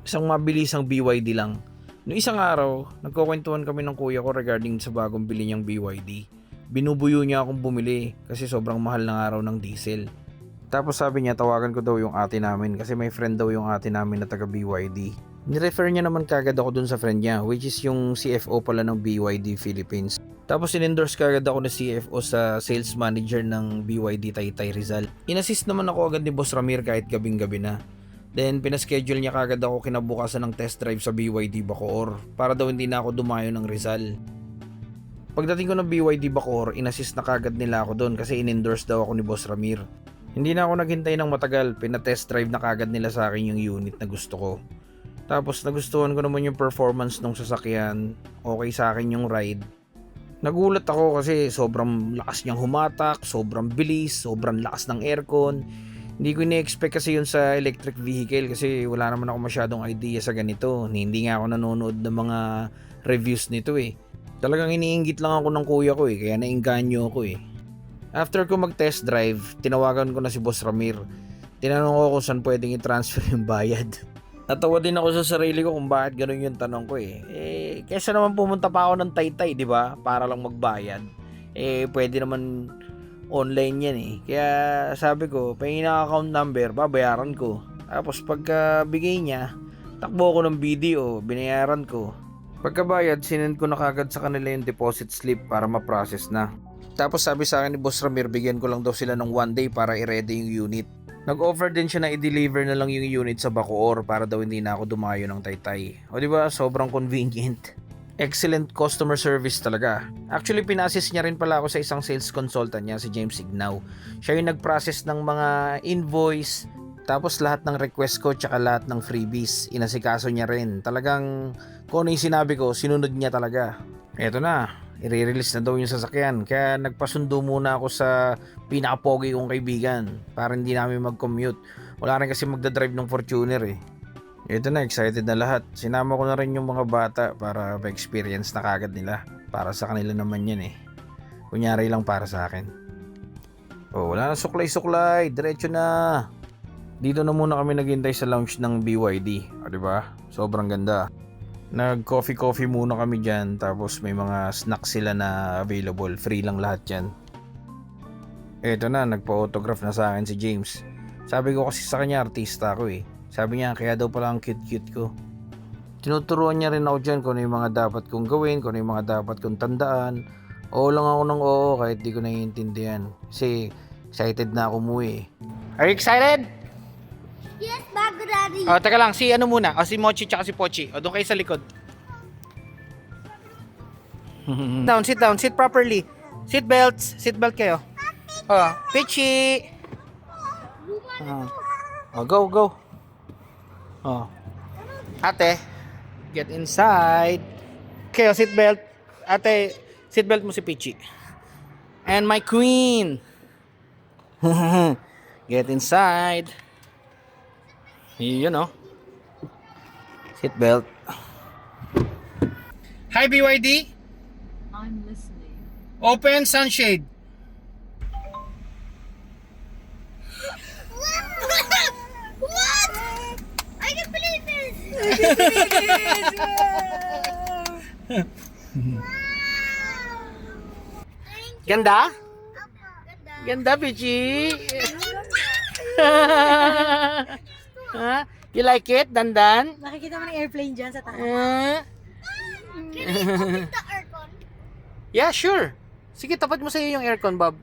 Isang mabilisang BYD lang. Noong isang araw, nagkukwentuhan kami ng kuya ko regarding sa bagong bili niyang BYD. Binubuyo niya akong bumili kasi sobrang mahal ng araw ng diesel. Tapos sabi niya tawagan ko daw yung ate namin kasi may friend daw yung ate namin na taga BYD. Nirefer niya naman kagad ako dun sa friend niya, which is yung CFO pala ng BYD Philippines. Tapos in-endorse kagad ako na CFO sa sales manager ng BYD Taytay Rizal. In-assist naman ako agad ni Boss Ramir kahit gabing-gabi na. Then pinaschedule niya kagad ako kinabukasan ng test drive sa BYD Bacoor para daw hindi na ako dumayo ng Rizal. Pagdating ko ng BYD Bacoor, in-assist na kagad nila ako doon kasi in-endorse daw ako ni Boss Ramir. Hindi na ako naghintay ng matagal, pinatest drive na kagad nila sa akin yung unit na gusto ko. Tapos nagustuhan ko naman yung performance ng sasakyan, okay sa akin yung ride. Nagulat ako kasi sobrang lakas niyang humatak, sobrang bilis, sobrang lakas ng aircon. Hindi ko ini-expect kasi yun sa electric vehicle kasi wala naman ako masyadong idea sa ganito. Hindi nga ako nanonood ng mga reviews nito eh. Talagang iniinggit lang ako ng kuya ko eh, kaya nainganyo ako eh. After ko mag-test drive, tinawagan ko na si Boss Ramir. Tinanong ko kung saan pwedeng i-transfer yung bayad. Natawa din ako sa sarili ko kung bakit ganun yung tanong ko eh. Kesa naman pumunta pa ako ng Taytay, di ba? Para lang magbayad. Pwede naman online yan eh. Kaya sabi ko, pahingin ng account number, babayaran ko. Tapos pagka bigay niya, takbo ko ng video, binayaran ko. Pagkabayad, sinend ko na kagad sa kanila yung deposit slip para ma-process na. Tapos sabi sa akin ni Boss Ramir, bigyan ko lang daw sila ng 1 day para i-ready yung unit. Nag-offer din siya na i-deliver na lang yung unit sa Bacoor para daw hindi na ako dumayo ng Taytay. O diba, sobrang convenient. Excellent customer service talaga. Actually, pinassist niya rin pala ako sa isang sales consultant niya, si James Ignaw. Siya yung nag-process ng mga invoice, tapos lahat ng request ko, tsaka lahat ng freebies. Inasikaso niya rin. Talagang, kung ano yung sinabi ko, sinunod niya talaga. Eto na, i-release na daw yung sasakyan. Kaya nagpasundo muna ako sa pinaka-pogi kong kaibigan para hindi namin mag-commute. Wala rin kasi magdadrive ng Fortuner eh. Ito na, excited na lahat. Sinama ko na rin yung mga bata para ma-experience na kagad nila. Para sa kanila naman yan eh. Kunyari lang para sa akin. Oh, wala na suklay-suklay. Diretso na. Dito na muna kami naghintay sa lounge ng BYD. O, diba? Sobrang ganda. Nag-coffee muna kami dyan. Tapos may mga snacks sila na available. Free lang lahat yan. Eto na, nagpa-autograph na sa akin si James. Sabi ko kasi sa kanya, artista ako eh. Sabi niya, kaya daw pala ang cute-cute ko. Tinuturuan niya rin ako dyan kung ano yung mga dapat kong gawin, kung ano yung mga dapat kong tandaan. Oo lang ako ng oo kahit di ko naiintindihan. Kasi excited na ako umuwi. Are you excited? Yes, bago daddy. Oh, teka lang, si ano muna? Si Mochi tsaka si Pochi. O, doon kayo sa likod. Sit down, sit properly. Seat belt kayo. Oh, Pichi. Go. Oh. Ate, get inside. Okay, seat belt. Ate, seat belt mo si Pichi. And my queen. Get inside. Yun oh. Seat belt. Hi BYD. I'm listening. Open sunshade. What? I can't believe this. Ganda? Ganda. Ganda, Pichi. You like it, Dandan? Nakikita mo ng airplane dyan sa taas. Can I open the aircon? Yeah, sure. Sige, tapat mo sa iyo yung aircon, Bob.